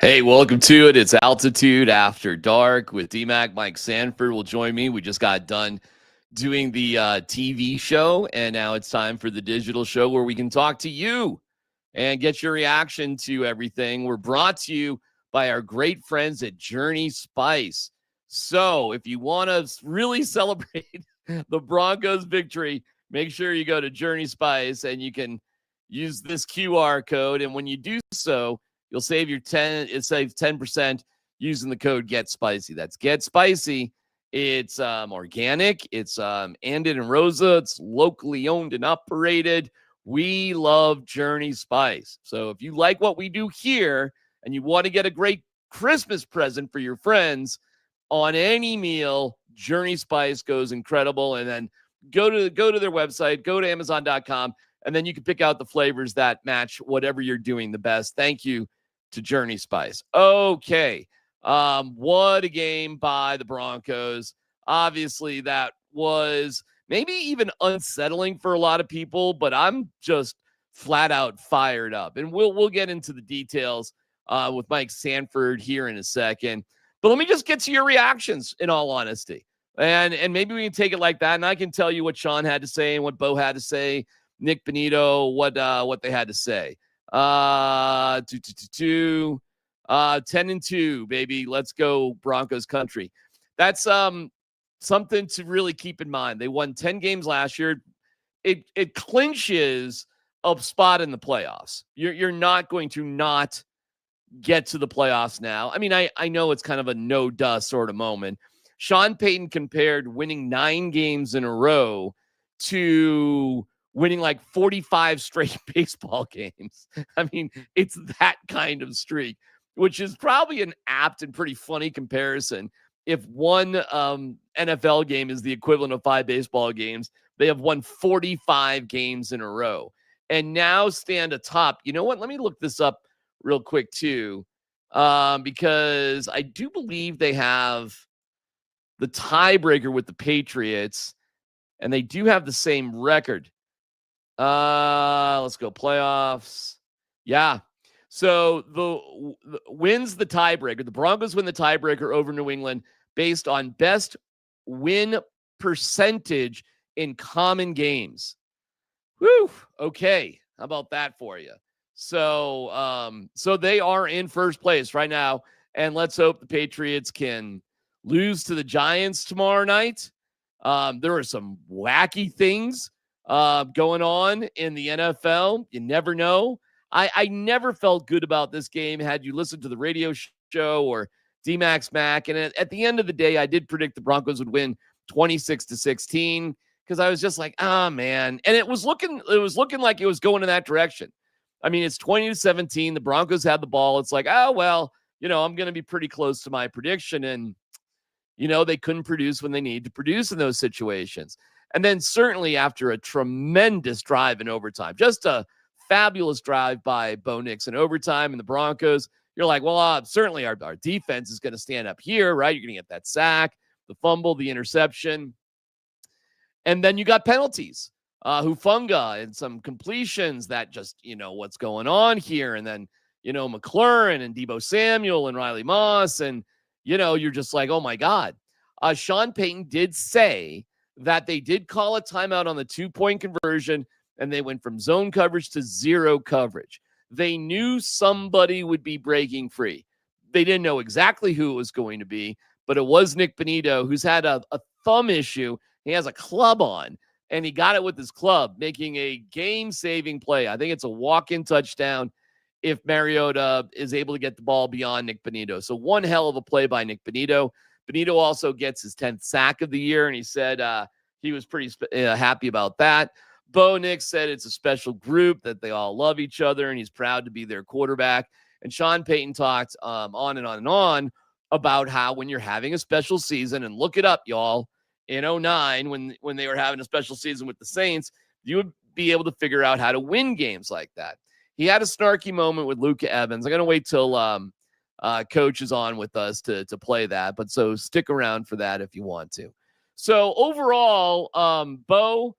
Hey, welcome to it. It's Altitude After Dark with DMac. Mike Sanford will join me. We just got done doing the TV show, and now it's time for the digital show where we can talk to you and get your reaction to everything. We're brought to you by our great friends at Journey Spice. So if you want to really celebrate the Broncos victory, make sure you go to Journey Spice and you can use this QR code. And when you do so, you'll save it saves 10% using the code Get Spicy. That's Get Spicy. It's organic. It's Andin and Rosa. It's locally owned and operated. We love Journey Spice. So if you like what we do here and you want to get a great Christmas present for your friends on any meal, Journey Spice goes incredible. And then go to their website, go to Amazon.com, and then you can pick out the flavors that match whatever you're doing the best. Thank you to Journey Spice. Okay. What a game by the Broncos. Obviously, that was maybe even unsettling for a lot of people, but I'm just flat out fired up. And we'll get into the details with Mike Sanford here in a second. But let me just get to your reactions, in all honesty. And maybe we can take it like that, and I can tell you what Sean had to say and what Bo had to say, Nick Benito, what they had to say. 10-2, baby. Let's go Broncos country. That's something to really keep in mind. They won 10 games last year. It clinches a spot in the playoffs. You're not going to not get to the playoffs now. I mean, I know it's kind of a no-duh sort of moment. Sean Payton compared winning 9 games in a row to winning like 45 straight baseball games. I mean, it's that kind of streak, which is probably an apt and pretty funny comparison. If one NFL game is the equivalent of 5 baseball games, they have won 45 games in a row and now stand atop. You know what? Let me look this up real quick too, because I do believe they have the tiebreaker with the Patriots, and they do have the same record. Let's go playoffs. Yeah. So the wins the tiebreaker. The Broncos win the tiebreaker over New England based on best win percentage in common games. Whew. Okay. How about that for you? So they are in first place right now, and let's hope the Patriots can lose to the Giants tomorrow night. There are some wacky things going on in the NFL. You never know. I never felt good about this game had you listened to the radio show or DMac's Mac. And at the end of the day, I did predict the Broncos would win 26-16 because I was just like, man. And it was looking like it was going in that direction. I mean, it's 20-17. The Broncos had the ball. It's like, oh, well, I'm going to be pretty close to my prediction. And, they couldn't produce when they need to produce in those situations. And then certainly after a tremendous drive in overtime, just a fabulous drive by Bo Nix in overtime and the Broncos, you're like, well, certainly our defense is going to stand up here, right? You're going to get that sack, the fumble, the interception. And then you got penalties, Hufunga and some completions that just, what's going on here. And then, McLaurin and Deebo Samuel and Riley Moss. And, you're just like, oh my God. Sean Payton did say that they did call a timeout on the 2-point conversion, and they went from zone coverage to zero coverage. They knew somebody would be breaking free. They didn't know exactly who it was going to be, but it was Nick Benito, who's had a thumb issue. He has a club on, and he got it with his club, making a game-saving play. I think it's a walk-in touchdown if Mariota is able to get the ball beyond Nick Benito. So one hell of a play by Nick Benito. Benito also gets his 10th sack of the year, and he said he was pretty happy about that. Bo Nix said it's a special group, that they all love each other, and he's proud to be their quarterback. And Sean Payton talked on and on and on about how when you're having a special season, and look it up, y'all, in 2009 when they were having a special season with the Saints, you would be able to figure out how to win games like that. He had a snarky moment with Luka Evans. I'm going to wait till Coach is on with us to play that, but so stick around for that if you want to. So overall, Bo,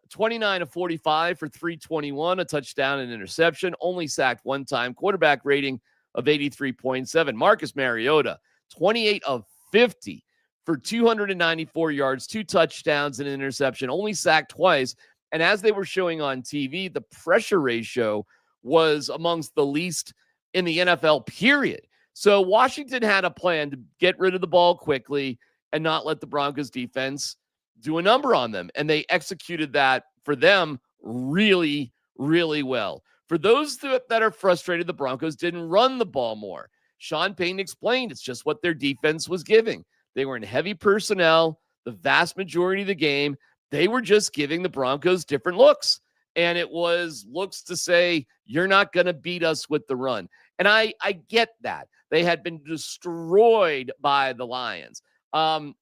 29-45 for 321, a touchdown and interception, only sacked one time, quarterback rating of 83.7. Marcus Mariota, 28 of 50 for 294 yards, 2 touchdowns, and an interception, only sacked twice. And as they were showing on TV, the pressure ratio was amongst the least in the NFL, period. So Washington had a plan to get rid of the ball quickly and not let the Broncos defense do a number on them. And they executed that for them really, really well. For those that are frustrated, the Broncos didn't run the ball more. Sean Payton explained it's just what their defense was giving. They were in heavy personnel the vast majority of the game. They were just giving the Broncos different looks. And it was looks to say, you're not going to beat us with the run. And I get that. They had been destroyed by the Lions.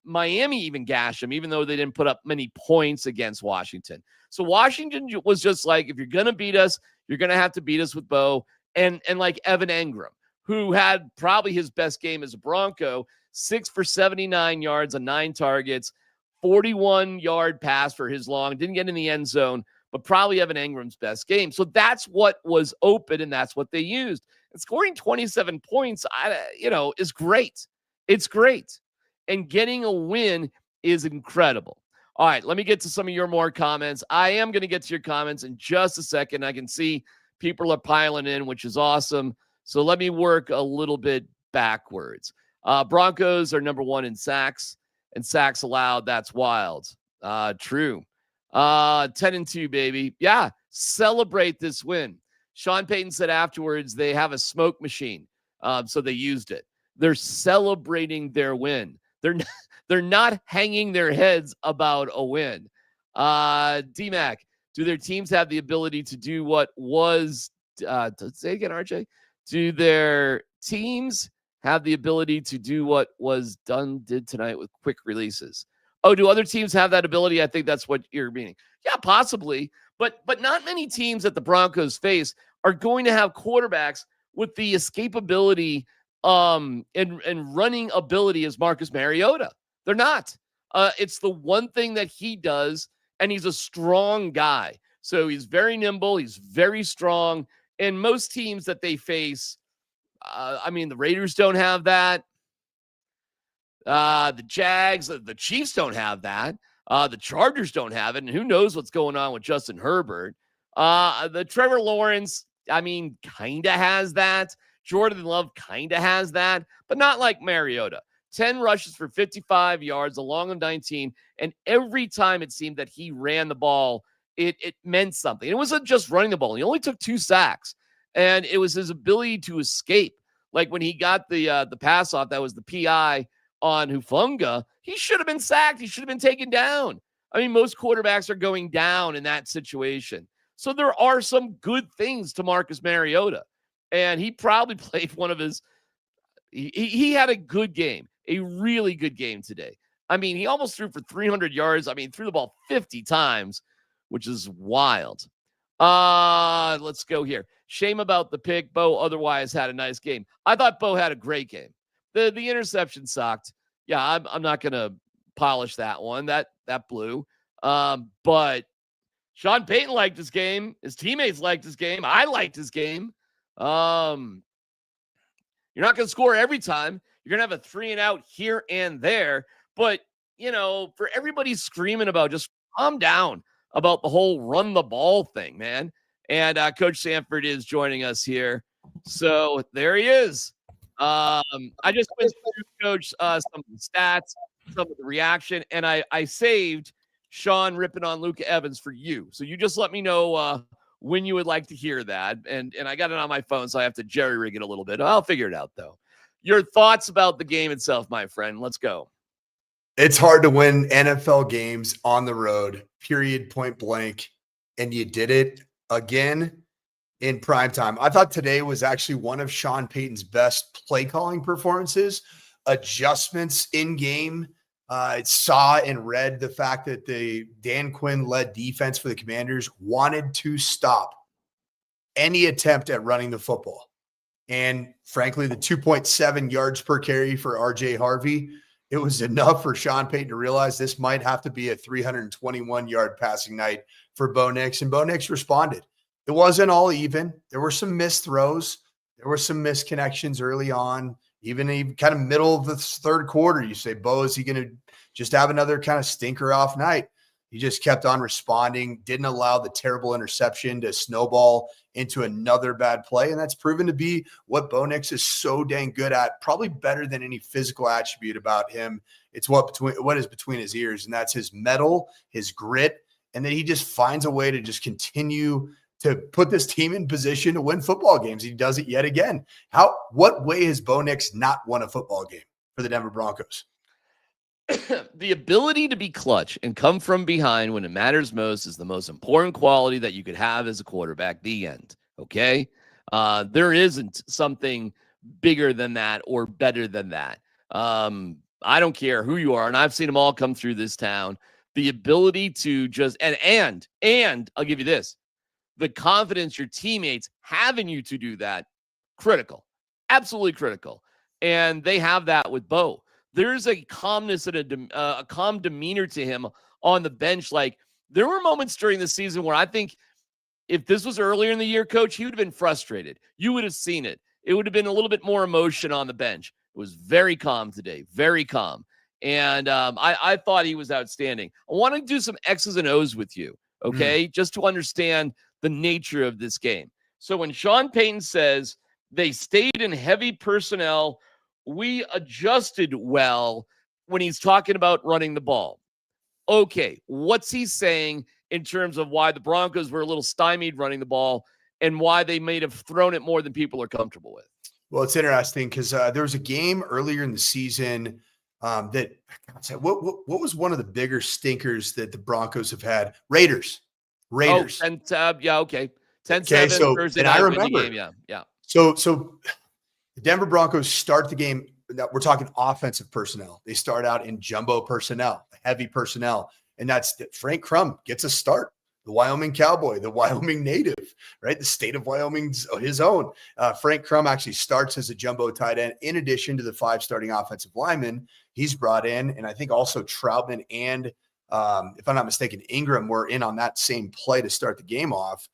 Miami even gashed them, even though they didn't put up many points against Washington. So Washington was just like, if you're going to beat us, you're going to have to beat us with Bo. And like Evan Engram, who had probably his best game as a Bronco, 6 for 79 yards on 9 targets, 41-yard pass for his long, didn't get in the end zone, but probably Evan Engram's best game. So that's what was open, and that's what they used. And scoring 27 points, is great. It's great. And getting a win is incredible. All right, let me get to some of your more comments. I am going to get to your comments in just a second. I can see people are piling in, which is awesome. So let me work a little bit backwards. Broncos are number 1 in sacks, and sacks allowed. That's wild. True. 10-2, baby. Yeah, celebrate this win. Sean Payton said afterwards they have a smoke machine, so they used it. They're celebrating their win. They're not hanging their heads about a win. DMac, do their teams have the ability to do what was say again, RJ? Do their teams have the ability to do what was did tonight with quick releases? Oh, do other teams have that ability? I think that's what you're meaning. Yeah, possibly. But not many teams that the Broncos face are going to have quarterbacks with the escapability and running ability as Marcus Mariota. They're not. It's the one thing that he does, and he's a strong guy. So he's very nimble. He's very strong. And most teams that they face, the Raiders don't have that. The Jags, the Chiefs don't have that. The Chargers don't have it. And who knows what's going on with Justin Herbert. The Trevor Lawrence, kind of has that. Jordan Love kind of has that, but not like Mariota. 10 rushes for 55 yards, along of 19. And every time it seemed that he ran the ball, it meant something. It wasn't just running the ball. He only took 2 sacks. And it was his ability to escape. Like when he got the pass off, that was the PI on Hufanga. He should have been sacked. He should have been taken down. Most quarterbacks are going down in that situation. So there are some good things to Marcus Mariota. And he probably played one of his he had a good game, a really good game today. He almost threw for 300 yards. Threw the ball 50 times, which is wild. Let's go here. Shame about the pick. Bo otherwise had a nice game. I thought Bo had a great game. The interception sucked. Yeah, I'm not going to polish that one. That blew. But Sean Payton liked his game. His teammates liked his game. I liked his game. You're not going to score every time. You're going to have a 3-and-out here and there. But, for everybody screaming about, just calm down about the whole run the ball thing, man. And Coach Sanford is joining us here. So there he is. I just went through, Coach, some of the stats, some of the reaction, and I saved Sean ripping on Luka Evans for you. So you just let me know when you would like to hear that. And I got it on my phone, so I have to jerry-rig it a little bit. I'll figure it out, though. Your thoughts about the game itself, my friend. Let's go. It's hard to win NFL games on the road, period, point blank. And you did it again in prime time. I thought today was actually one of Sean Payton's best play calling performances. Adjustments in game. Saw and read the fact that the Dan Quinn-led defense for the Commanders wanted to stop any attempt at running the football. And frankly, the 2.7 yards per carry for RJ Harvey, it was enough for Sean Payton to realize this might have to be a 321-yard passing night for Bo Nix. And Bo Nix responded. It wasn't all even. There were some missed throws. There were some misconnections early on, even kind of middle of the third quarter. You say, Bo, is he going to just have another kind of stinker off night? He just kept on responding, didn't allow the terrible interception to snowball into another bad play. And that's proven to be what Bo Nix is so dang good at, probably better than any physical attribute about him. It's what is between his ears, and that's his mettle, his grit, and then he just finds a way to just continue to put this team in position to win football games. He does it yet again. What way has Bo Nix not won a football game for the Denver Broncos? The ability to be clutch and come from behind when it matters most is the most important quality that you could have as a quarterback. The end. Okay. There isn't something bigger than that or better than that. I don't care who you are. And I've seen them all come through this town. The ability to just, and I'll give you this, the confidence your teammates have in you to do that, critical, absolutely critical. And they have that with Bo. There's a calmness and a calm demeanor to him on the bench. Like, there were moments during the season where I think if this was earlier in the year, Coach, he would have been frustrated. You would have seen it. It would have been a little bit more emotion on the bench. It was very calm today, very calm. And I thought he was outstanding. I want to do some X's and O's with you, okay, just to understand the nature of this game. So when Sean Payton says they stayed in heavy personnel, we adjusted well when he's talking about running the ball. Okay, what's he saying in terms of why the Broncos were a little stymied running the ball and why they may have thrown it more than people are comfortable with? Well, it's interesting because there was a game earlier in the season that what was one of the bigger stinkers that the Broncos have had? Raiders. Oh, yeah, okay. 10-7 okay, so, Thursday and night I remember. Game. Yeah. So the Denver Broncos start the game. We're talking offensive personnel. They start out in jumbo personnel, heavy personnel. And that's Frank Crum gets a start. The Wyoming Cowboy, the Wyoming native, right? The state of Wyoming's his own. Frank Crum actually starts as a jumbo tight end in addition to the 5 starting offensive linemen he's brought in. And I think also Troutman and, if I'm not mistaken, Ingram were in on that same play to start the game off.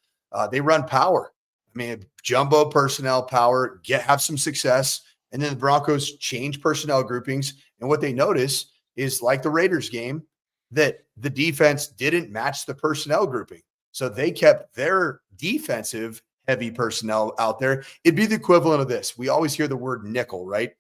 They run power. I mean, jumbo personnel power, have some success. And then the Broncos change personnel groupings. And what they notice is, like the Raiders game, that the defense didn't match the personnel grouping. So they kept their defensive heavy personnel out there. It'd be the equivalent of this. We always hear the word nickel, right?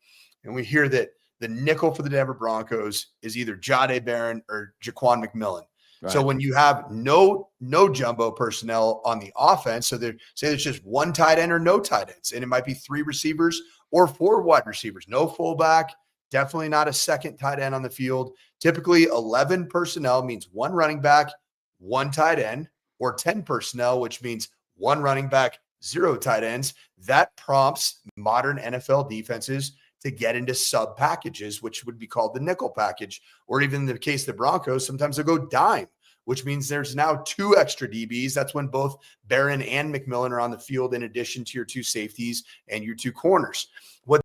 And we hear that the nickel for the Denver Broncos is either Jahdae Barron or Jaquan McMillan. Right. So when you have no jumbo personnel on the offense, so there's just one tight end or no tight ends, and it might be 3 receivers or 4 wide receivers, no fullback, definitely not a second tight end on the field. Typically 11 personnel means 1 running back, 1 tight end, or 10 personnel, which means 1 running back, 0 tight ends. That prompts modern NFL defenses to get into sub packages, which would be called the nickel package, or even in the case of the Broncos, sometimes they'll go dime, which means there's now 2 extra DBs. That's when both Barron and McMillan are on the field in addition to your 2 safeties and your 2 corners. What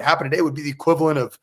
happened today would be the equivalent of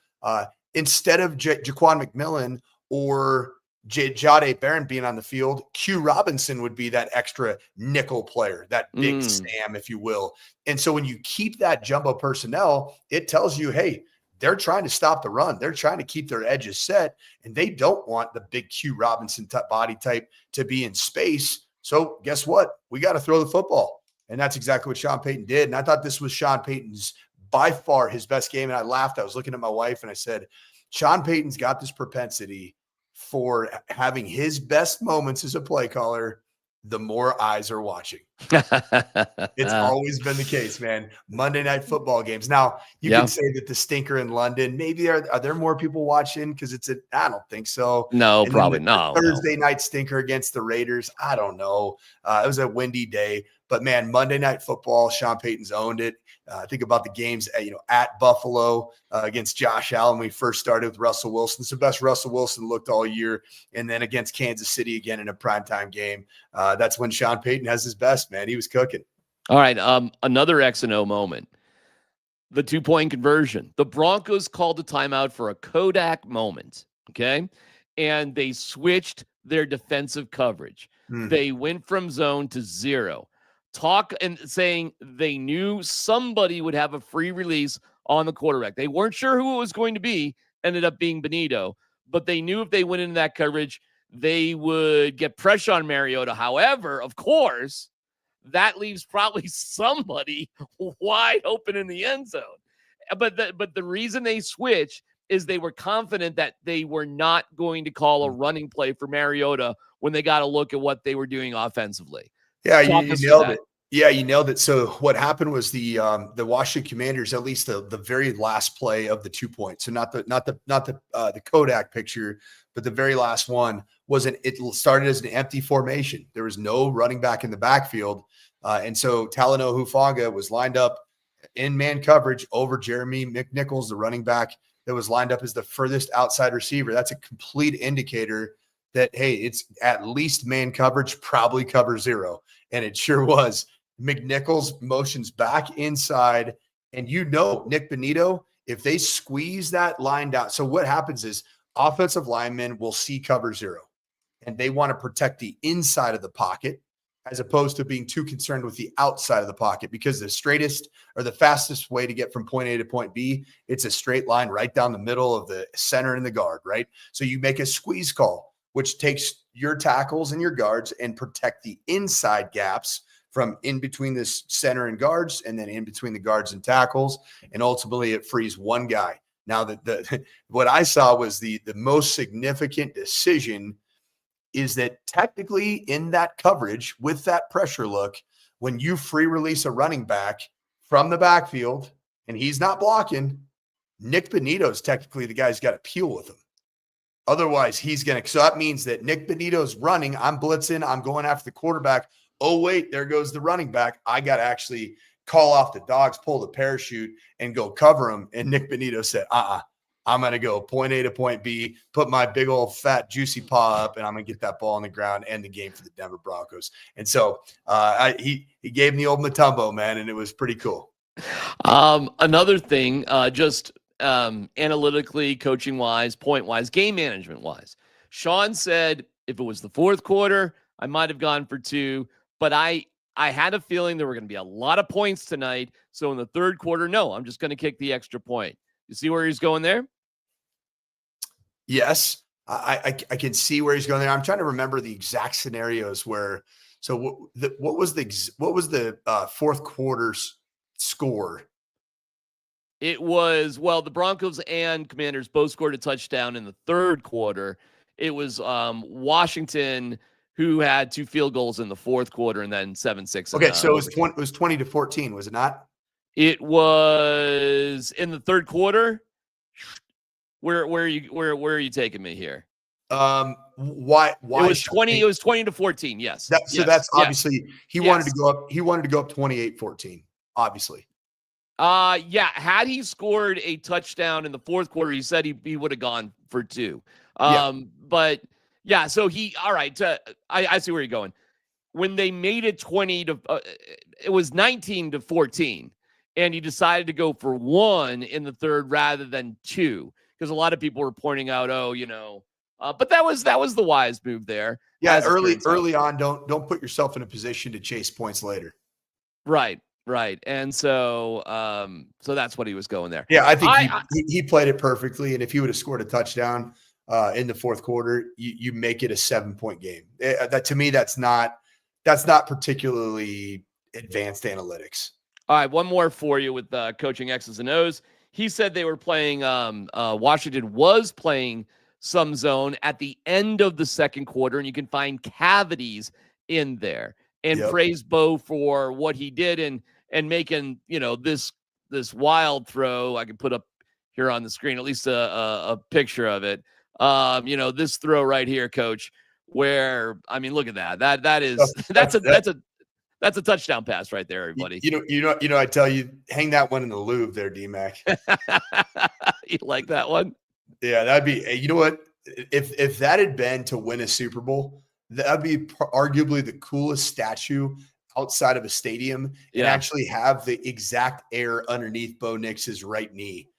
instead of Jaquan McMillan or Jahdae Barron being on the field, Q Robinson would be that extra nickel player, that big Sam, if you will. And so when you keep that jumbo personnel, it tells you, hey, they're trying to stop the run. They're trying to keep their edges set, and they don't want the big Q Robinson body type to be in space. So guess what? We got to throw the football. And that's exactly what Sean Payton did. And I thought this was Sean Payton's by far his best game. And I laughed. I was looking at my wife and I said, Sean Payton's got this propensity for having his best moments as a play caller, the more eyes are watching. It's always been the case, man. Monday Night Football games. Now, you can say that the stinker in London, maybe are there more people watching because I don't think so. No, and probably no. Thursday night stinker against the Raiders, I don't know. It was a windy day. But, man, Monday Night Football, Sean Payton's owned it. Think about the games at Buffalo against Josh Allen. We first started with Russell Wilson. It's the best Russell Wilson looked all year. And then against Kansas City again in a primetime game. That's when Sean Payton has his best, man. He was cooking. All right, another X and O moment. The 2-point conversion. The Broncos called a timeout for a Kodak moment, okay? And they switched their defensive coverage. They went from zone to 0. talk and saying they knew somebody would have a free release on the quarterback. They weren't sure who it was going to be, ended up being Benito, but they knew if they went into that coverage, they would get pressure on Mariota. However, of course, that leaves probably somebody wide open in the end zone. But the reason they switched is they were confident that they were not going to call a running play for Mariota when they got a look at what they were doing offensively. Yeah, you nailed it. Yeah, you nailed it. So what happened was the Washington Commanders, at least the very last play of the 2 points. So not the Kodak picture, but the very last one it started as an empty formation. There was no running back in the backfield. And so Talanoa Hufanga was lined up in man coverage over Jeremy McNichols, the running back that was lined up as the furthest outside receiver. That's a complete indicator that, hey, it's at least man coverage, probably cover zero. And it sure was. McNichols motions back inside, and Nick Benito, if they squeeze that line down. So what happens is offensive linemen will see cover zero, and they want to protect the inside of the pocket as opposed to being too concerned with the outside of the pocket, because the straightest or the fastest way to get from point A to point B, it's a straight line right down the middle of the center and the guard, right? So you make a squeeze call, which takes your tackles and your guards and protect the inside gaps from in between the center and guards, and then in between the guards and tackles. And ultimately it frees one guy. Now what I saw was the most significant decision is that technically in that coverage with that pressure look, when you free release a running back from the backfield and he's not blocking, Nick Benito's technically the guy's got to peel with him. Otherwise, so that means that Nick Benito's running, I'm blitzing, I'm going after the quarterback. Oh, wait, there goes the running back. I got to actually call off the dogs, pull the parachute, and go cover him. And Nick Benito said, I'm going to go point A to point B, put my big old fat juicy paw up, and I'm going to get that ball on the ground and the game for the Denver Broncos. And so he gave me the old Matumbo, man, and it was pretty cool. Another thing, analytically, coaching-wise, point-wise, game management-wise, Sean said if it was the fourth quarter, I might have gone for 2, but I had a feeling there were going to be a lot of points tonight. So in the third quarter, no, I'm just going to kick the extra point. You see where he's going there? Yes, I can see where he's going there. I'm trying to remember the exact scenarios where. So what was the fourth quarter's score? It was, the Broncos and Commanders both scored a touchdown in the third quarter. It was Washington who had 2 field goals in the fourth quarter and then 7-6. Okay, so it was 20-14, was it not? It was in the third quarter. Where are you taking me here? Why it was 20? It was 20-14. Yes. That's obviously he wanted to go up. He wanted to go up 28-14. Obviously. Yeah. Had he scored a touchdown in the fourth quarter, he said he would have gone for 2. But yeah. So all right. I see where you're going. When they made it it was 19-14, and he decided to go for 1 in the third rather than 2. Because a lot of people were pointing out, but that was the wise move there. Yeah, early on, don't put yourself in a position to chase points later. Right, and so that's what he was going there. Yeah, I think he played it perfectly, and if he would have scored a touchdown in the fourth quarter, you make it a 7-point game. That to me, that's not particularly advanced analytics. All right, one more for you with coaching X's and O's. He said they were playing, Washington was playing some zone at the end of the second quarter, and you can find cavities in there. And praise Bo for what he did and making, this wild throw. I can put up here on the screen, at least a picture of it. This throw right here, Coach, where, I mean, look at that. That's a touchdown pass right there, everybody. I tell you, hang that one in the Louvre there, DMac. You like that one? Yeah, that'd be, you know what? If that had been to win a Super Bowl, that'd be arguably the coolest statue outside of a stadium, and actually have the exact air underneath Bo Nix's right knee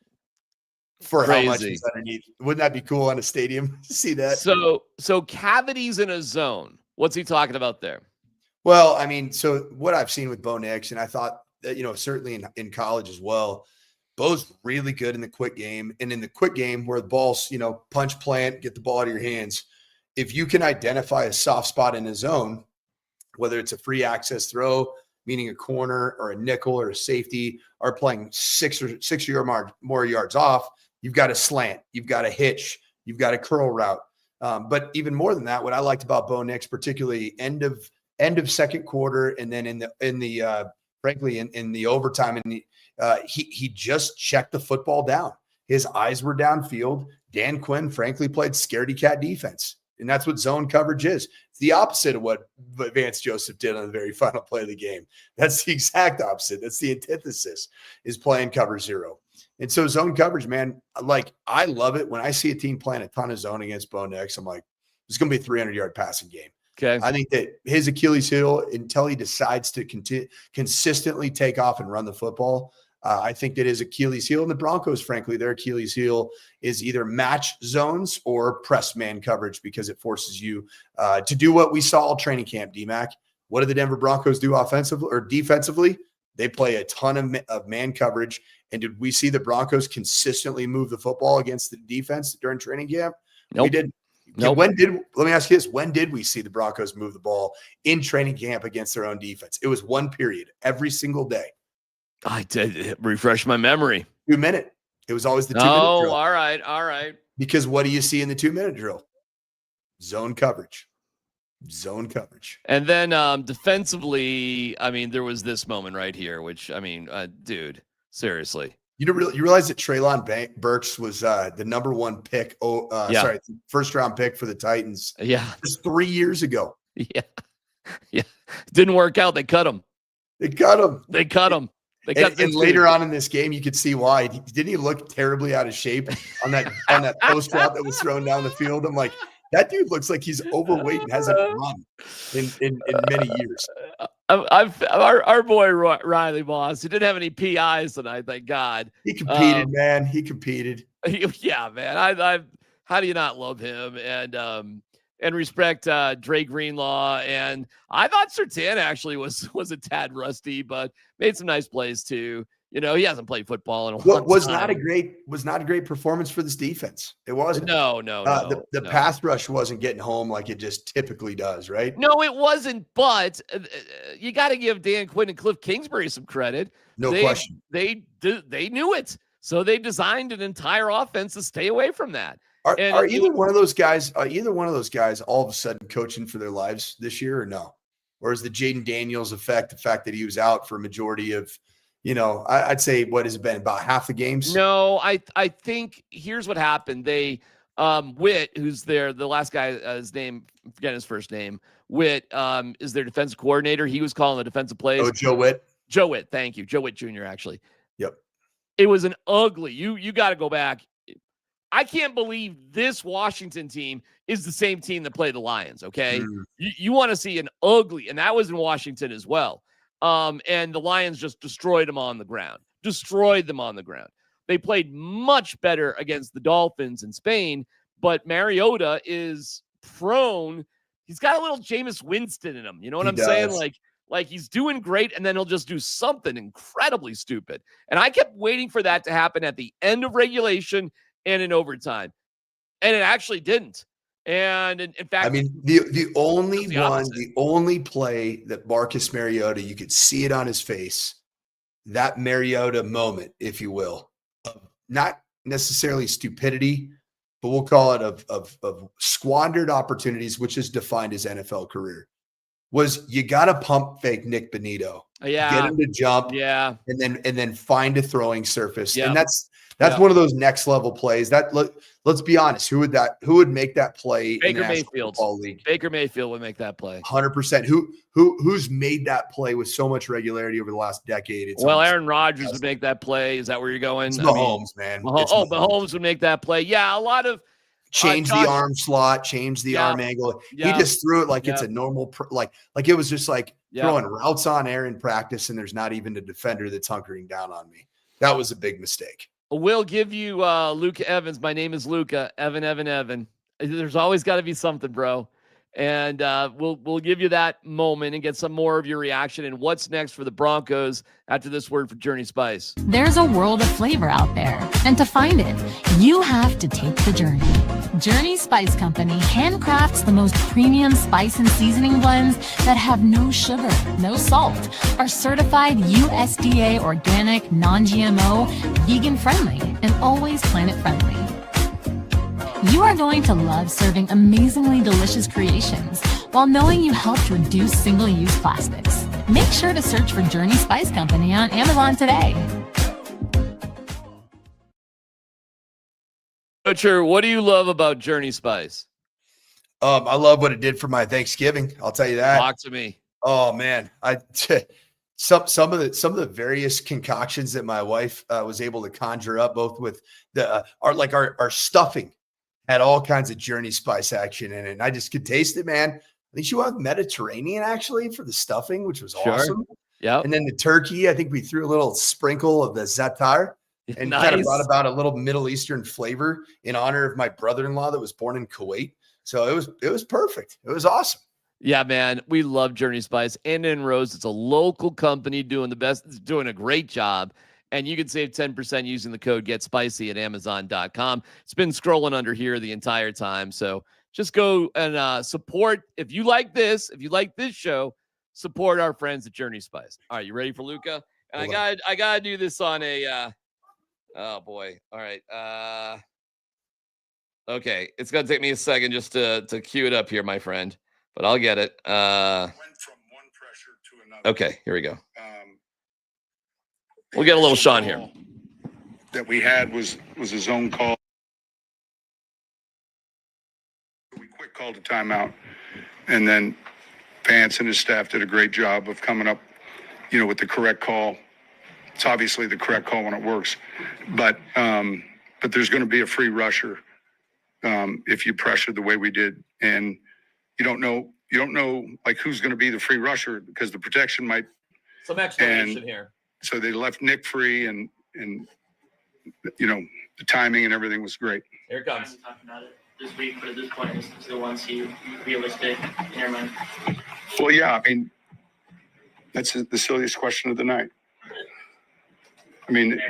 for how much is underneath. Wouldn't that be cool on a stadium to see that? So cavities in a zone. What's he talking about there? Well, I mean, so what I've seen with Bo Nix, and I thought that, certainly in college as well, Bo's really good in the quick game. And in the quick game where the ball's, punch plant, get the ball out of your hands. If you can identify a soft spot in a zone, whether it's a free access throw, meaning a corner or a nickel or a safety, or playing six or more yards off, you've got a slant, you've got a hitch, you've got a curl route. But even more than that, what I liked about Bo Nix, particularly end of second quarter, and then in the overtime, and he just checked the football down. His eyes were downfield. Dan Quinn, frankly, played scaredy cat defense. And that's what zone coverage is. It's the opposite of what Vance Joseph did on the very final play of the game. That's the exact opposite. That's the antithesis, is playing cover zero. And so zone coverage, man, I love it. When I see a team playing a ton of zone against Bo Nix, I'm like, it's going to be a 300-yard passing game. Okay. I think that his Achilles heel, until he decides to consistently take off and run the football, I think that his Achilles heel, and the Broncos, frankly, their Achilles heel is either match zones or press man coverage, because it forces you to do what we saw all training camp, DMac. What do the Denver Broncos do offensively or defensively? They play a ton of man coverage. And did we see the Broncos consistently move the football against the defense during training camp? Nope. We didn't. Nope. Let me ask you this. When did we see the Broncos move the ball in training camp against their own defense? It was one period every single day. I did refresh my memory. 2 minute. It was always the 2 minute drill. Oh, all right. Because what do you see in the 2 minute drill? Zone coverage. And then defensively, I mean, there was this moment right here, which, I mean, dude, seriously. You realize that Treylon Burks was the number one pick. First round pick for the Titans. Yeah. Just 3 years ago. Yeah. Didn't work out. They cut him. And later on in this game, you could see why. Didn't he look terribly out of shape on that post route that was thrown down the field? I'm like, that dude looks like he's overweight and hasn't run in many years. Our boy Riley Moss, who didn't have any PIs tonight, thank God. He competed, man. He competed. Yeah, man. How do you not love him and respect Dre Greenlaw? And I thought Surtain actually was a tad rusty, but made some nice plays too. He hasn't played football in a long time. Was not a great performance for this defense. It wasn't. No. The pass rush wasn't getting home like it just typically does, right? No, it wasn't. But you got to give Dan Quinn and Cliff Kingsbury some credit. No question. They knew it, so they designed an entire offense to stay away from that. Are either one of those guys all of a sudden coaching for their lives this year, or no? Or is the Jaden Daniels effect, the fact that he was out for a majority of, I'd say, what has it been, about half the games? No, I think here's what happened. They Witt, who's the last guy, his name, I'm forgetting his first name. Witt is their defensive coordinator. He was calling the defensive plays. Oh, Joe Witt. Joe Witt, thank you. Joe Witt Jr., actually. Yep. It was an ugly, you got to go back. I can't believe this Washington team is the same team that played the Lions, okay? You want to see an ugly, and that was in Washington as well. And the Lions just destroyed them on the ground. They played much better against the Dolphins in Spain, but Mariota is prone. He's got a little Jameis Winston in him. You know what I'm saying? Like he's doing great, and then he'll just do something incredibly stupid. And I kept waiting for that to happen at the end of regulation and in overtime. And it actually didn't. And in fact, I mean, the only play that Marcus Mariota, you could see it on his face, that Mariota moment, if you will, of not necessarily stupidity, but we'll call it of squandered opportunities, which is defined his NFL career, was you got to pump fake Nick Bonito. Yeah. Get him to jump. Yeah. And then find a throwing surface. Yeah. And that's one of those next level plays. Let's be honest. Who would make that play? Baker Mayfield. League? Baker Mayfield would make that play. 100%. Who's made that play with so much regularity over the last decade? Aaron Rodgers would make that play. Is that where you're going? It's Mahomes, man. Mahomes would make that play. Yeah, a lot of change the arm slot, change the arm angle. Yeah. He just threw it like it's a normal, like it was just like throwing routes on air in practice, and there's not even a defender that's hunkering down on me. That was a big mistake. We'll give you Luca Evans. My name is Luca. Evan. There's always got to be something, bro. And we'll give you that moment and get some more of your reaction and what's next for the Broncos after this word for Journey Spice. There's a world of flavor out there, and to find it, you have to take the journey. Journey Spice Company handcrafts the most premium spice and seasoning blends that have no sugar, no salt, are certified USDA organic, non-GMO, vegan-friendly, and always planet-friendly. You are going to love serving amazingly delicious creations while knowing you helped reduce single-use plastics. Make sure to search for Journey Spice Company on Amazon today. Butcher, what do you love about Journey Spice? I love what it did for my Thanksgiving. I'll tell you that. Talk to me. Oh man, some of the various concoctions that my wife was able to conjure up, both with our stuffing had all kinds of Journey Spice action in it. And I just could taste it, man. I think she went Mediterranean actually for the stuffing, which was awesome. Yeah. And then the turkey, I think we threw a little sprinkle of the za'atar and kind of brought about a little Middle Eastern flavor in honor of my brother-in-law that was born in Kuwait. So it was perfect. It was awesome. Yeah, man. We love Journey Spice and Rose. It's a local company doing a great job. And you can save 10% using the code GetSpicy at Amazon.com. It's been scrolling under here the entire time. So just go and support. If you like this show, support our friends at Journey Spice. All right, you ready for Luca? And I gotta do this on a oh boy. All right. Okay, it's gonna take me a second just to cue it up here, my friend. But I'll get it. Went from one pressure to another. Okay, here we go. We'll get a little Sean here. That we had was a zone call. We quick called a timeout, and then Vance and his staff did a great job of coming up, with the correct call. It's obviously the correct call when it works, but there's going to be a free rusher if you pressure the way we did, and you don't know like who's going to be the free rusher because the protection might. Some explanation here. So they left Nick free, and the timing and everything was great. Here it comes. Talking about it this week, but at this point, is the one seed realistic in your mind? Well, yeah, I mean, that's the silliest question of the night. I mean,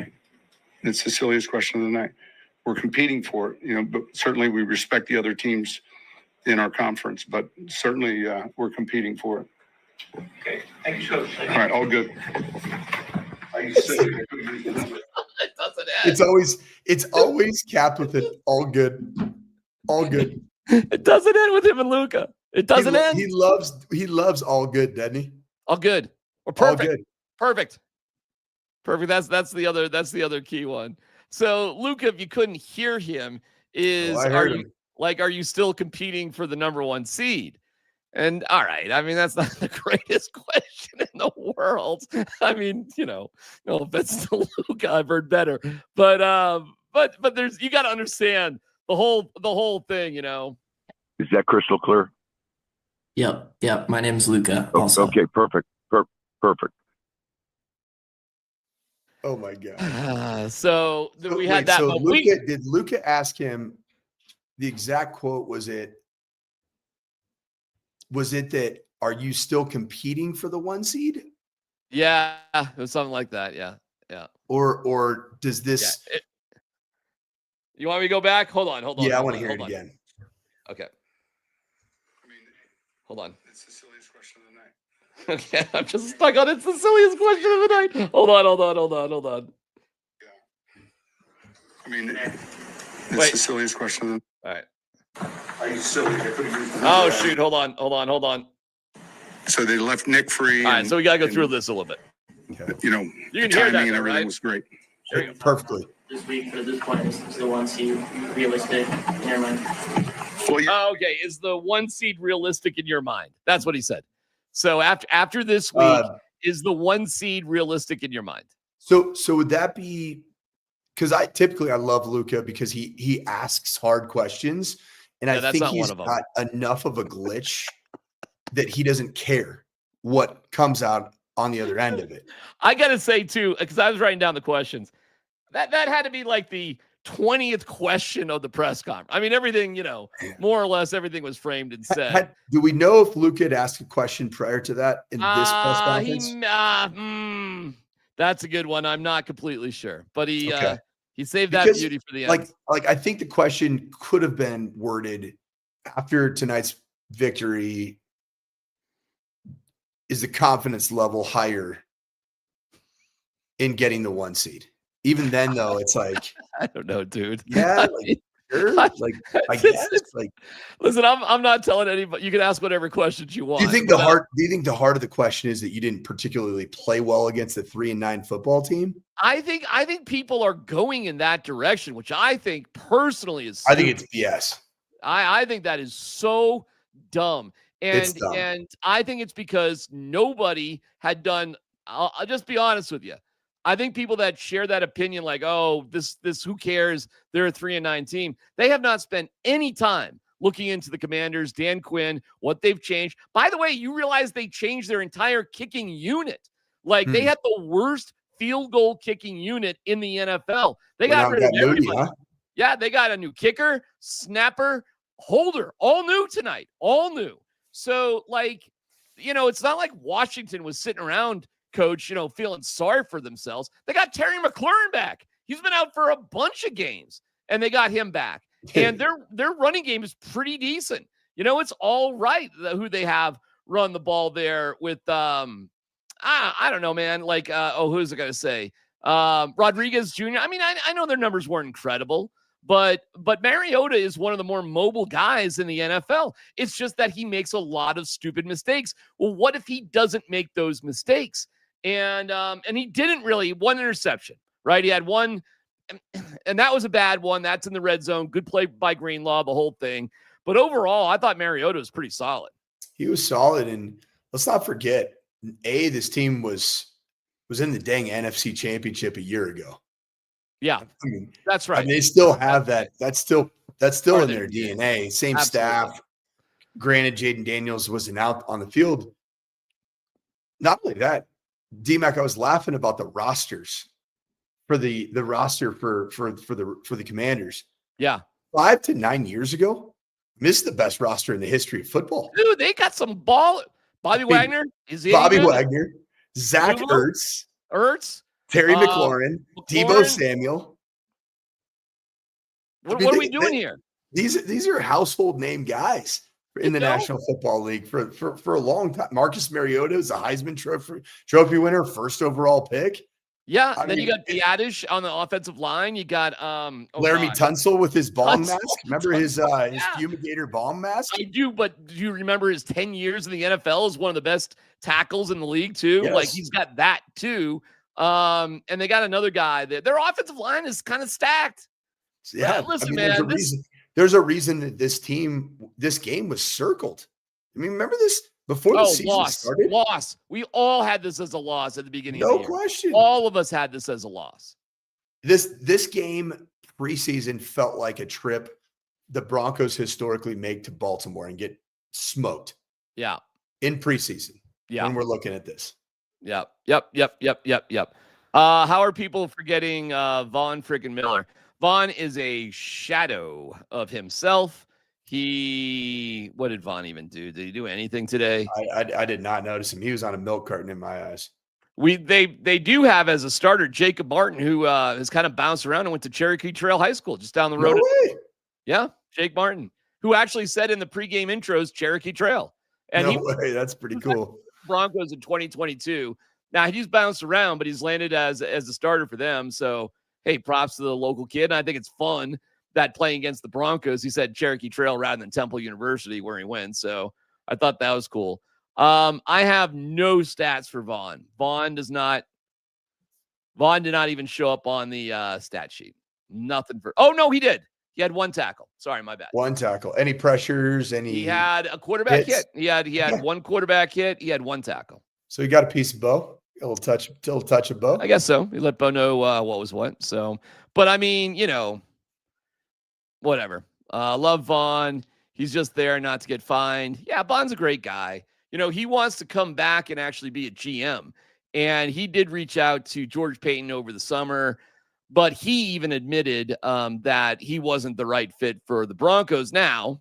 it's the silliest question of the night. We're competing for it, but certainly we respect the other teams in our conference, but certainly we're competing for it. Okay, thank you, Coach. All right, all good. It's always capped with it. All good. All good. It doesn't end with him and Luca. It doesn't end. He loves all good, doesn't he? All good. Or perfect. All good. Perfect. That's the other key one. So Luca, if you couldn't hear him, are you still competing for the number one seed? And all right, I mean, that's not the greatest question in the world. I mean, no offense to Luca, I've heard better. But there's, you got to understand the whole thing, Is that crystal clear? Yep. My name's Luca. Also. Okay, perfect. Perfect. Oh my God. So we had that. So did Luca ask him the exact quote? Was it that, are you still competing for the one seed? Yeah, it was something like that. Yeah. Or does this? Yeah, you want me to go back? Hold on. Yeah, I want to hear it again. Okay. I mean, hold on. it's the silliest question of the night. Okay, I'm just stuck on it's the silliest question of the night. Hold on. Yeah. I mean, it's the silliest question of the night. All right. Are you silly? Oh shoot! Hold on. So they left Nick free. All right, so we gotta go through this a little bit. Okay. You the can timing hear that, and everything right? was great. Perfectly. This week, but at this point, is the one seed realistic in your mind? Well, yeah. Okay, is the one seed realistic in your mind? That's what he said. So after this week, is the one seed realistic in your mind? So would that be, because I love Luca because he asks hard questions, and I think he's got enough of a glitch that he doesn't care what comes out on the other end of it. I gotta say too, because I was writing down the questions. That had to be like the 20th question of the press conference. I mean, everything, more or less everything was framed and said. Do we know if Luke had asked a question prior to that in this press conference? That's a good one. I'm not completely sure, but he saved Because, that beauty for the end. Like I think the question could have been worded after tonight's victory. Is the confidence level higher in getting the 1 seed? Even then, though, it's like, I don't know, dude. Yeah, sure. I guess. Listen, I'm not telling anybody. You can ask whatever questions you want. Do you think the heart of the question is that you didn't particularly play well against the 3-9 football team? I think people are going in that direction, which I think personally is. I think it's BS. I think that is so dumb. It's dumb. And I think it's because nobody had done. I'll just be honest with you. I think people that share that opinion, like, oh, this, who cares? They're a 3-9 team. They have not spent any time looking into the Commanders, Dan Quinn, what they've changed. By the way, you realize they changed their entire kicking unit. Like they had the worst field goal kicking unit in the NFL. They got rid of everybody. Huh? Yeah, they got a new kicker, snapper, holder, all new tonight, all new. So, it's not like Washington was sitting around, coach, feeling sorry for themselves. They got Terry McLaurin back. He's been out for a bunch of games, and they got him back. And their running game is pretty decent. It's all right who they have run the ball there with. I don't know, man. Who's it going to say? Rodriguez Jr. I mean, I know their numbers weren't incredible, but Mariota is one of the more mobile guys in the NFL. It's just that he makes a lot of stupid mistakes. Well, what if he doesn't make those mistakes? And he didn't really. One interception, right? He had one, and that was a bad one. That's in the red zone. Good play by Greenlaw, the whole thing. But overall, I thought Mariota was pretty solid. He was solid, and let's not forget, this team was in the dang NFC Championship a year ago. Yeah, I mean, that's right. And they still have that. That's still in their DNA. Same Absolutely. Staff. Granted, Jaden Daniels wasn't out on the field. Not only that, DMac, I was laughing about the rosters for the roster for the Commanders. Yeah, 5 to 9 years ago, this is the best roster in the history of football. Dude, they got some ball. Bobby Wagner is he? Bobby Wagner, Zach Ertz, Terry McLaurin, Deebo Samuel. What are we doing here? These are household name guys in the National Football League for a long time. Marcus Mariota is a Heisman Trophy winner, first overall pick. Yeah, then you got Biadish on the offensive line. You got Laramie Tunsil with his bomb mask. Remember his fumigator bomb mask? I do, but do you remember his 10 years in the NFL as one of the best tackles in the league too? Yes. Like he's got that too. And they got another guy there. Their offensive line is kind of stacked. Yeah, listen, man. There's a reason that this game was circled. I mean, remember this before the season started? Loss. We all had this as a loss at the beginning of the year. No question. All of us had this as a loss. This game preseason felt like a trip the Broncos historically make to Baltimore and get smoked. Yeah. In preseason. Yeah. When we're looking at this. Yep. How are people forgetting Von freaking Miller? Von is a shadow of himself. What did Von even do? Did he do anything today? I did not notice him. He was on a milk carton in my eyes. They do have as a starter Jacob Martin, who has kind of bounced around and went to Cherokee Trail High School just down the road. No way. Yeah, Jake Martin, who actually said in the pregame intros Cherokee Trail. And no way. That's pretty cool. Broncos in 2022. Now he's bounced around, but he's landed as a starter for them. So hey, props to the local kid. And I think it's fun that playing against the Broncos, he said Cherokee Trail rather than Temple University where he went. So I thought that was cool. I have no stats for Vaughn. Vaughn did not even show up on the stat sheet. Nothing for. Oh no, he did. He had one tackle. Sorry, my bad. One tackle. Any pressures? He had a quarterback hit. He had one quarterback hit. He had one tackle. So he got a piece of Bo. A little touch of Bo. I guess so. He let Bo know what was what. So, but I mean, whatever. Love Vaughn. He's just there not to get fined. Yeah, Vaughn's a great guy. He wants to come back and actually be a GM. And he did reach out to George Payton over the summer. But he even admitted that he wasn't the right fit for the Broncos now.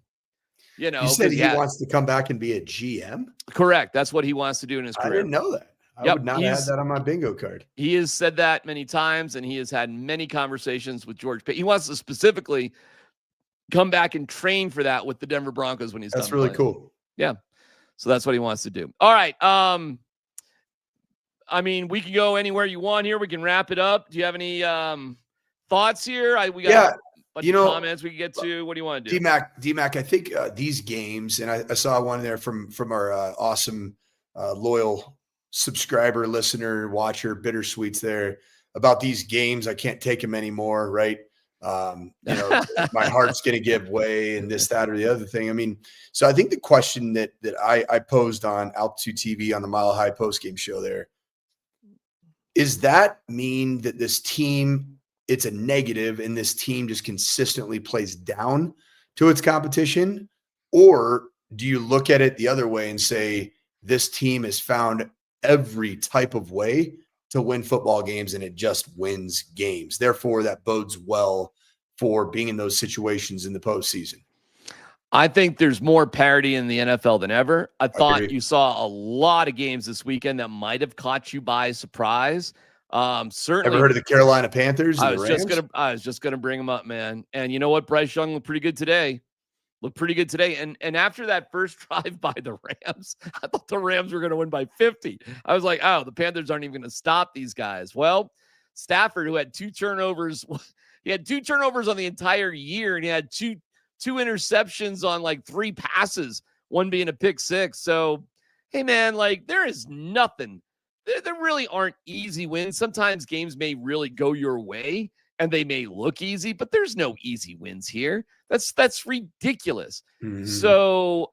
You said he because wants to come back and be a GM? Correct. That's what he wants to do in his career. I didn't know that. I would not have had that on my bingo card. He has said that many times, and he has had many conversations with George Paton. He wants to specifically come back and train for that with the Denver Broncos when he's done. That's really playing. cool. Yeah. So that's what he wants to do. All right. I mean, we can go anywhere you want here. We can wrap it up. Do you have any thoughts here? We got a bunch of comments we can get to. What do you want to do? DMac, I think these games, and I saw one there from our awesome loyal subscriber, listener, watcher, Bittersweets there about these games. I can't take them anymore, right? My heart's going to give way and this, that, or the other thing. I mean, so I think the question that I posed on Altitude TV on the Mile High postgame show there, is that mean that this team, it's a negative and this team just consistently plays down to its competition? Or do you look at it the other way and say, this team has found every type of way to win football games and it just wins games? Therefore, that bodes well for being in those situations in the postseason. I think there's more parity in the NFL than ever. I thought you saw a lot of games this weekend that might have caught you by surprise. Certainly. Ever heard of the Carolina Panthers? I was just gonna bring them up, man. And you know what? Bryce Young looked pretty good today. And after that first drive by the Rams, I thought the Rams were going to win by 50. I was like, oh, the Panthers aren't even going to stop these guys. Well, Stafford, who had 2 turnovers, he had 2 turnovers on the entire year, and he had two interceptions on like 3 passes, one being a pick 6. So, hey, man, like there is nothing. There really aren't easy wins. Sometimes games may really go your way, and they may look easy, but there's no easy wins here. That's ridiculous. Mm-hmm. So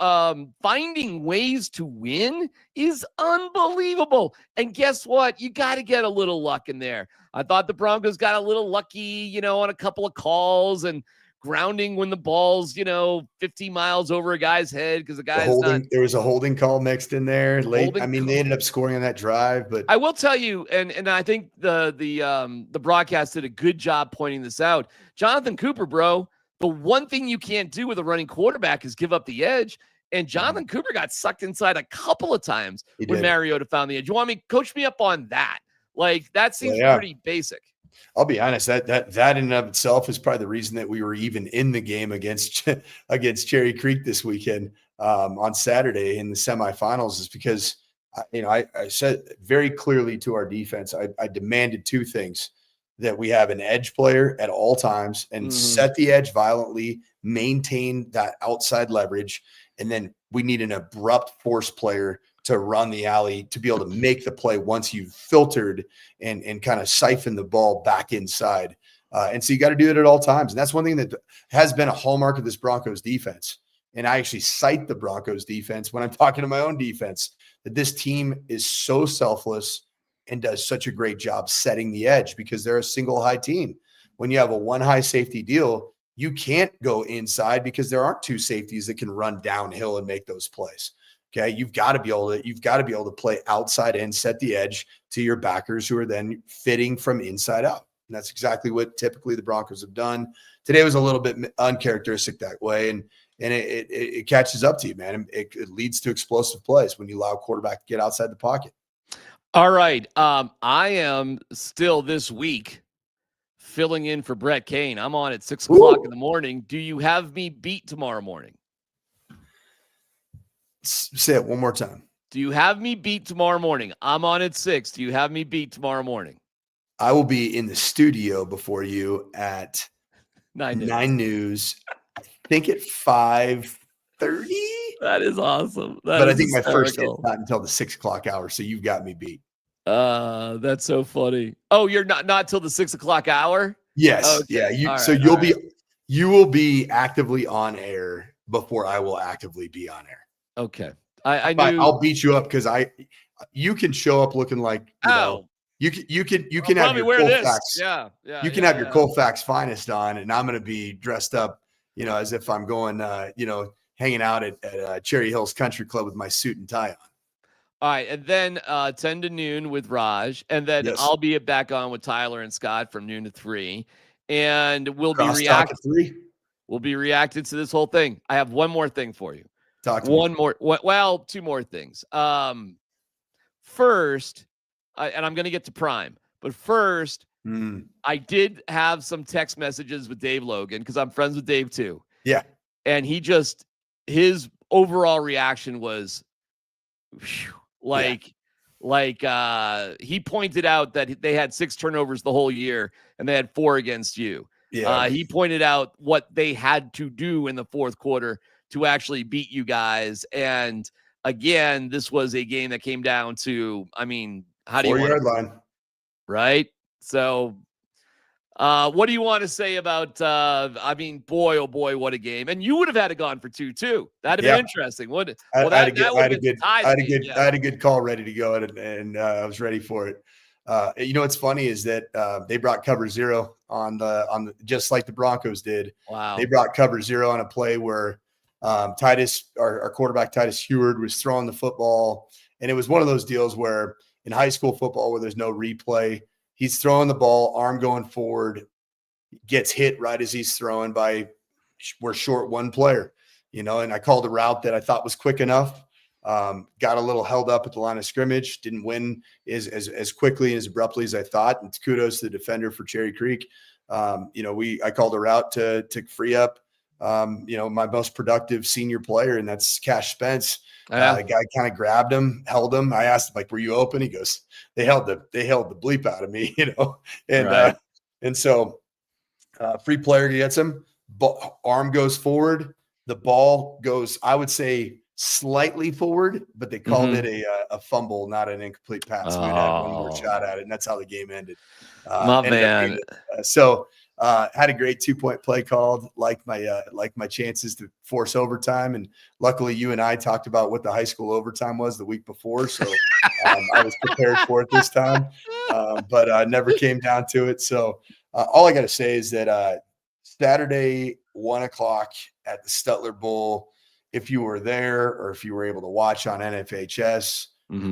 finding ways to win is unbelievable. And guess what? You got to get a little luck in there. I thought the Broncos got a little lucky, on a couple of calls and grounding when the ball's, 50 miles over a guy's head because the guy's there was a holding call mixed in there late. They ended up scoring on that drive, but I will tell you, and I think the broadcast did a good job pointing this out. Jonathan Cooper, bro, the one thing you can't do with a running quarterback is give up the edge. And Jonathan Cooper got sucked inside a couple of times when Mariota found the edge. You want me coach me up on that? Like that seems pretty basic. I'll be honest, that in and of itself is probably the reason that we were even in the game against Cherry Creek this weekend on Saturday in the semifinals, is because I said very clearly to our defense, I demanded 2 things: that we have an edge player at all times and set the edge violently, maintain that outside leverage, and then we need an abrupt force player to run the alley to be able to make the play once you've filtered and kind of siphon the ball back inside. And so you got to do it at all times. And that's one thing that has been a hallmark of this Broncos defense. And I actually cite the Broncos defense when I'm talking to my own defense, that this team is so selfless and does such a great job setting the edge because they're a single high team. When you have a 1 high safety deal, you can't go inside because there aren't 2 safeties that can run downhill and make those plays. Okay, you've got to be able to play outside and set the edge to your backers who are then fitting from inside out. And that's exactly what typically the Broncos have done. Today was a little bit uncharacteristic that way, and it catches up to you, man. It leads to explosive plays when you allow a quarterback to get outside the pocket. All right, I am still this week filling in for Brett Kane. I'm on at 6 o'clock in the morning. Do you have me beat tomorrow morning? Say it one more time. Do you have me beat tomorrow morning? I'm on at 6. Do you have me beat tomorrow morning? I will be in the studio before you at 9 news. I think at 5:30. That is awesome. But I think my first hit's not until the 6 o'clock hour, so you've got me beat. That's so funny. Oh, you're not till the 6 o'clock hour? Yes. Okay. Yeah. You will be actively on air before I will actively be on air. Okay. I knew I'll beat you up because you can show up looking like you can have your Colfax. Yeah. You can have your Colfax finest on, and I'm going to be dressed up, as if I'm going hanging out at Cherry Hills Country Club with my suit and tie on. All right, and then 10 to noon with Raj, and then Yes. I'll be back on with Tyler and Scott from noon to 3, and we'll be Crosstalk at 3. We'll be reacting to this whole thing. I have one more thing for you. Talk to me. Well, two more things. First, and I'm going to get to Prime, but first, I did have some text messages with Dave Logan because I'm friends with Dave too. Yeah. And his overall reaction was he pointed out that they had 6 turnovers the whole year and they had 4 against you. Yeah. He pointed out what they had to do in the fourth quarter to actually beat you guys. And again, this was a game that came down to, how do you 4-yard line. Right? So what do you want to say about boy, oh boy, what a game. And you would have had it gone for 2 too. That'd have been interesting. I had a good call ready to go, and I was ready for it. What's funny is that they brought cover 0 on the just like the Broncos did. Wow. They brought cover 0 on a play where Titus, our quarterback Titus Heward, was throwing the football, and it was one of those deals where in high school football where there's no replay, he's throwing the ball, arm going forward, gets hit right as he's throwing we're short one player, and I called a route that I thought was quick enough. Got a little held up at the line of scrimmage, didn't win as quickly and as abruptly as I thought. And kudos to the defender for Cherry Creek. I called a route to free up, my most productive senior player, and that's Cash Spence. The guy kind of grabbed him, held him. I asked him, were you open? He goes, they held the bleep out of me, and, right. And so free player gets him, arm goes forward. The ball goes, I would say, slightly forward, but they called it a fumble, not an incomplete pass. We had one more shot at it, and that's how the game ended. My man. Had a great 2-point play called, like my chances to force overtime. And luckily you and I talked about what the high school overtime was the week before. So I was prepared for it this time, but never came down to it. So all I got to say is that Saturday, 1:00 at the Stutler Bowl, if you were there or if you were able to watch on NFHS,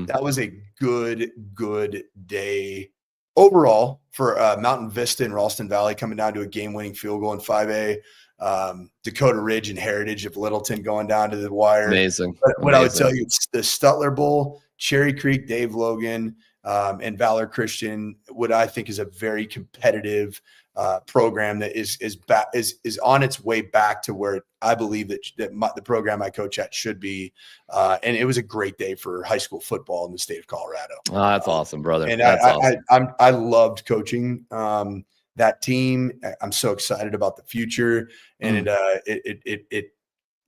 that was a good day overall for Mountain Vista and Ralston Valley coming down to a game-winning field goal in 5A. Dakota Ridge and Heritage of Littleton going down to the wire. Amazing. But what I would tell you, it's the Stutler Bowl, Cherry Creek, Dave Logan, and Valor Christian, what I think is a very competitive program that is on its way back to where I believe that the program I coach at should be. And it was a great day for high school football in the state of Colorado. Oh, that's awesome, brother. And that's awesome. I loved coaching that team. I'm so excited about the future, and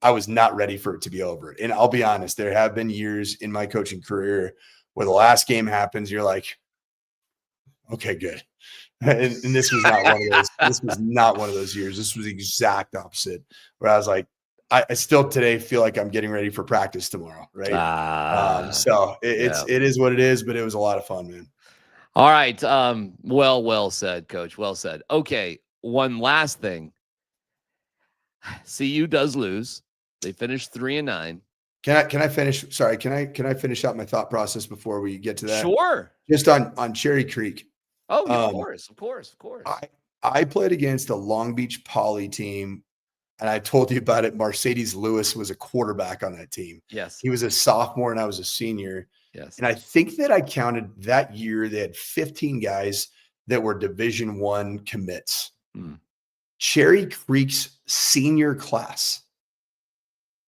I was not ready for it to be over. And I'll be honest, there have been years in my coaching career where the last game happens, you're like, okay, good. And this was not one of those. This was not one of those years. This was the exact opposite, where I was like, I still today feel like I'm getting ready for practice tomorrow, right? So it is what it is, but it was a lot of fun, man. All right. Well said, Coach. Well said. Okay, one last thing. CU does lose. They finished 3-9. Can I finish? Sorry, can I finish out my thought process before we get to that? Sure. Just on Cherry Creek. Oh, of course. I played against a Long Beach Poly team, and I told you about it. Mercedes Lewis was a quarterback on that team. Yes. He was a sophomore and I was a senior. Yes. And I think that I counted that year, they had 15 guys that were Division I commits. Cherry Creek's senior class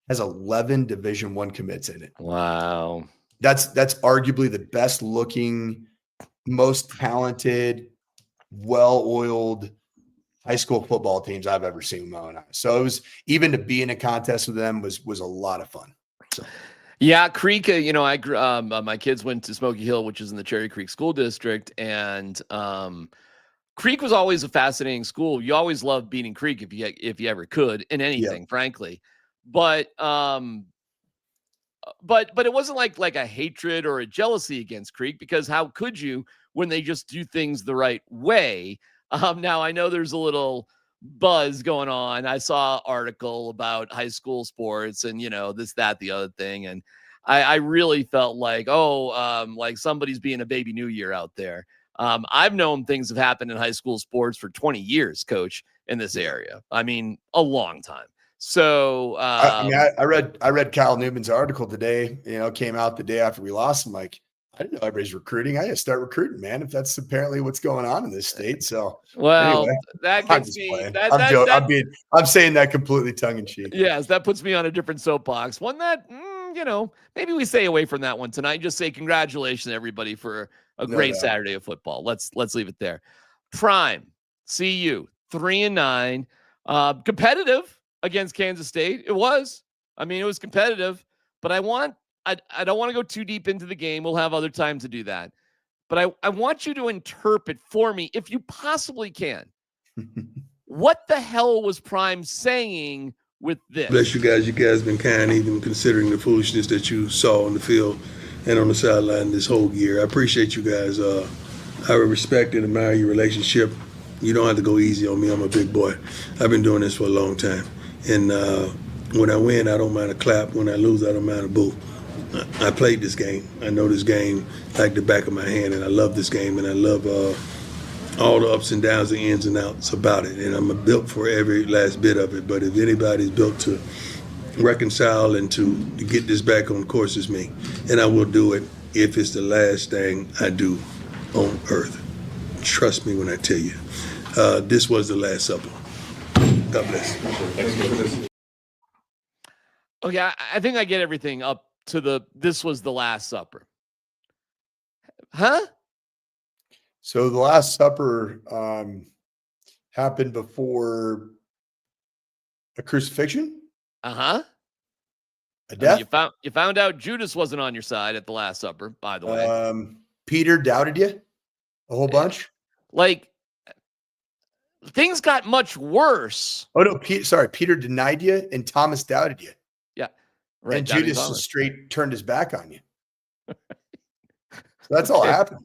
has 11 Division I commits in it. Wow. That's arguably the best looking, most talented, well-oiled high school football teams I've ever seen with my own eyes. So it was, even to be in a contest with them was a lot of fun. So. Yeah, Creek, I grew, my kids went to Smoky Hill, which is in the Cherry Creek School District, and Creek was always a fascinating school. You always loved beating Creek if you ever could in anything, frankly. But it wasn't like a hatred or a jealousy against Creek, because how could you when they just do things the right way? Now I know there's a little buzz going on. I saw an article about high school sports and this, that, the other thing. And I really felt like, like somebody's being a baby New Year out there. I've known things have happened in high school sports for 20 years, coach, in this area. I mean, a long time. So I read Kyle Newman's article today, came out the day after we lost. I'm like, I didn't know everybody's recruiting. I got to start recruiting, man, if that's apparently what's going on in this state. So anyway, that I'm gets just me playing. that, I'm that, joking. that I'm saying that completely tongue in cheek. yes, that puts me on a different soapbox. One that maybe we stay away from that one tonight. Just say congratulations everybody for a No great doubt. Saturday of football. Let's leave it there. Prime CU 3-9, competitive against Kansas State. It was. I mean, it was competitive, but I don't want to go too deep into the game. We'll have other time to do that. But I want you to interpret for me, if you possibly can, what the hell was Prime saying with this? Bless you guys. You guys been kind, even considering the foolishness that you saw on the field and on the sideline this whole year. I appreciate you guys. I respect and admire your relationship. You don't have to go easy on me. I'm a big boy. I've been doing this for a long time. And when I win, I don't mind a clap. When I lose, I don't mind a boo. I played this game. I know this game like the back of my hand, and I love this game, and I love all the ups and downs, the ins and outs about it. And I'm built for every last bit of it. But if anybody's built to reconcile and to get this back on course, it's me. And I will do it if it's the last thing I do on earth. Trust me when I tell you. This was the Last Supper. God bless. Okay, I think I get everything up to this was the Last Supper. Huh? So the Last Supper happened before a crucifixion? Uh-huh. A death? You found out Judas wasn't on your side at the Last Supper, by the way. Peter doubted you a whole bunch? Like, things got much worse. Oh, no, Peter denied you and Thomas doubted you. Yeah. Right. And Judas just straight turned his back on you. So that's all happened.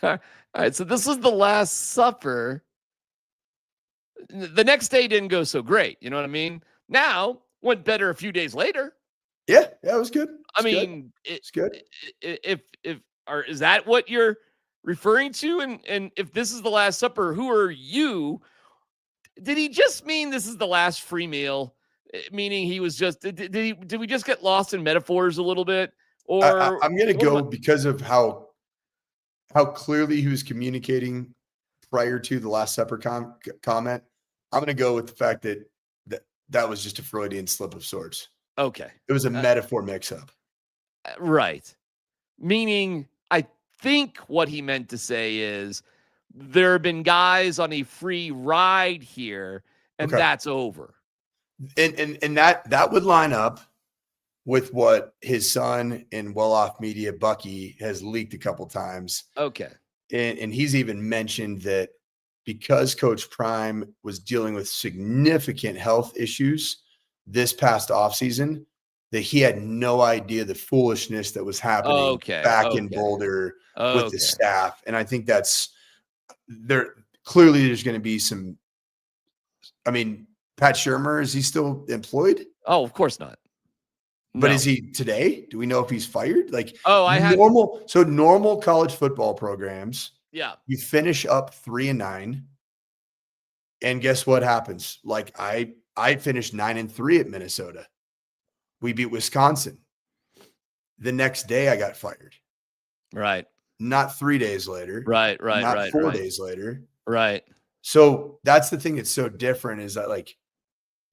All right. So this is the Last Supper. The next day didn't go so great. You know what I mean? Now went better a few days later. Yeah, it was good. It's good. Is that what you're referring to? And if this is the Last Supper, who are you? Did he just mean this is the last free meal? Meaning he was just did we just get lost in metaphors a little bit? Or I'm going to go because of how clearly he was communicating prior to the Last Supper comment. I'm going to go with the fact that was just a Freudian slip of sorts. Okay. It was a metaphor mix-up. Right. Meaning, I think what he meant to say is there have been guys on a free ride here, and that's over. And that would line up with what his son in well-off media, Bucky, has leaked a couple times. Okay. And he's even mentioned that because Coach Prime was dealing with significant health issues this past offseason, that he had no idea the foolishness that was happening in Boulder with the staff. And I think that's there. Clearly, there's going to be some. I mean, Pat Shurmur, is he still employed? Oh, of course not. But is he today? Do we know if he's fired? Like, normal college football programs. Yeah. You finish up 3-9. And guess what happens? Like I finished 9-3 at Minnesota. We beat Wisconsin. The next day I got fired. Right. Not 3 days later. Right. Not 4 days later. Right. So that's the thing that's so different is that, like,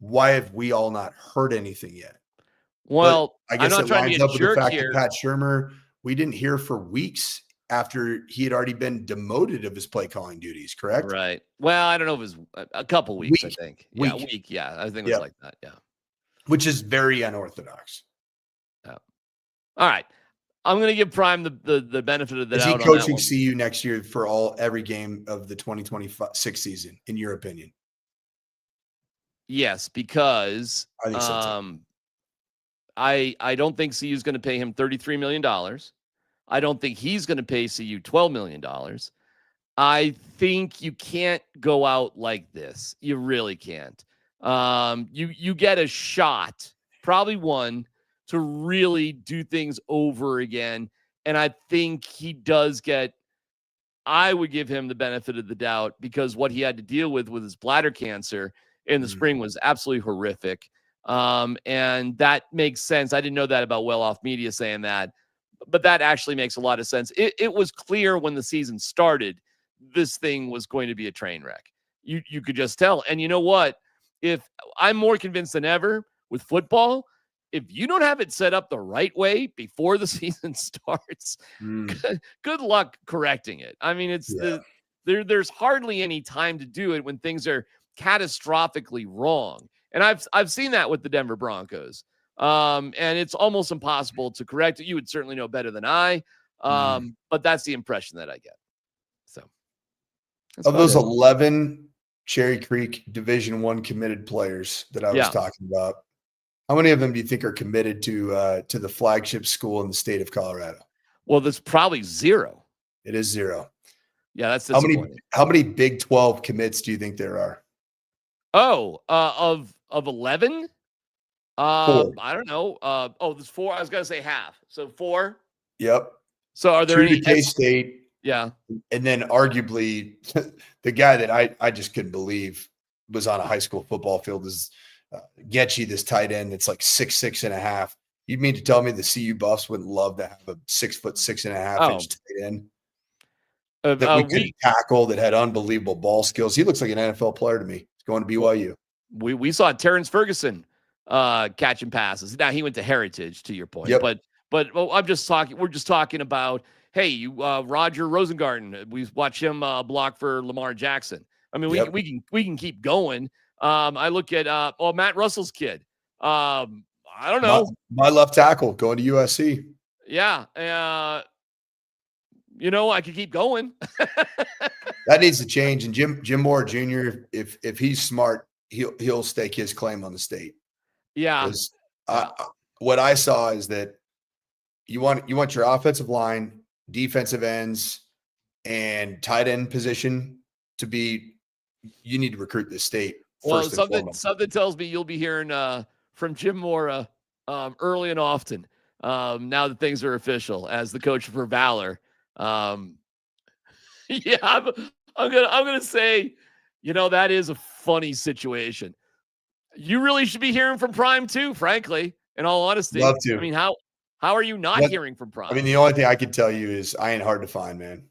why have we all not heard anything yet? Well, but I guess I'm not trying to be a jerk here. That Pat Shurmur, we didn't hear for weeks after he had already been demoted of his play calling duties, correct? Right. Well, I don't know if it was a couple weeks, I think. Week. Yeah, week. Yeah, I think it was like that. Yeah. Which is very unorthodox. Yeah. All right. I'm going to give Prime the benefit of the doubt. Is he coaching CU next year for every game of the 2026 season, in your opinion? Yes, because I think so too. I don't think CU is going to pay him $33 million. I don't think he's going to pay CU $12 million. I think you can't go out like this. You really can't. You get a shot, probably one, to really do things over again. And I think he does get, I would give him the benefit of the doubt because what he had to deal with his bladder cancer in the spring was absolutely horrific. And that makes sense. I didn't know that about Well Off Media saying that, but that actually makes a lot of sense. It was clear when the season started, this thing was going to be a train wreck. You could just tell. And you know what? If I'm more convinced than ever with football, if you don't have it set up the right way before the season starts, good luck correcting it. I mean, there's hardly any time to do it when things are catastrophically wrong. And I've seen that with the Denver Broncos. And it's almost impossible to correct it. You would certainly know better than I. But that's the impression that I get. So of those 11 Cherry Creek Division I committed players that I was talking about, how many of them do you think are committed to the flagship school in the state of Colorado? Well, there's probably 0. It is 0. Yeah, that's disappointing. How many Big 12 commits do you think there are? Of 11? 4. I don't know. There's 4. I was gonna say half. So 4. Yep. So are there 2 any to K-State? Yeah. And then arguably the guy that I just couldn't believe was on a high school football field is Getchy, this tight end that's like 6'6.5". You mean to tell me the CU Buffs wouldn't love to have a 6'6.5" tight end that we could tackle, that had unbelievable ball skills? He looks like an NFL player to me. He's going to BYU. We saw Terrence Ferguson catching passes. Now he went to Heritage, to your point. Yep. But we're just talking about, hey, Roger Rosengarten. We watch him block for Lamar Jackson. I mean, we can keep going. I look at Matt Russell's kid. I don't know. My left tackle going to USC. Yeah. I could keep going. That needs to change. And Jim Moore Jr., if he's smart, he'll stake his claim on the state. Yeah. What I saw is that you want your offensive line, defensive ends, and tight end position to be. You need to recruit this state. Well, something tells me you'll be hearing from Jim Mora early and often now that things are official as the coach for Valor. I'm gonna say, that is a funny situation. You really should be hearing from Prime too, frankly. In all honesty, love to. I mean, how are you not hearing from Prime? I mean, the only thing I can tell you is I ain't hard to find, man.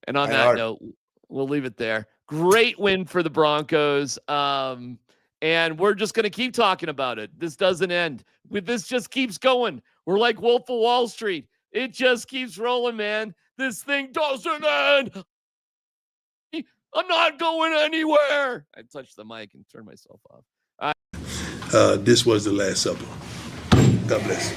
And on that note, we'll leave it there. Great win for the Broncos. And we're just going to keep talking about it. This doesn't end. This just keeps going. We're like Wolf of Wall Street. It just keeps rolling, man. This thing doesn't end. I'm not going anywhere. I touched the mic and turned myself off. This was the Last Supper. God bless.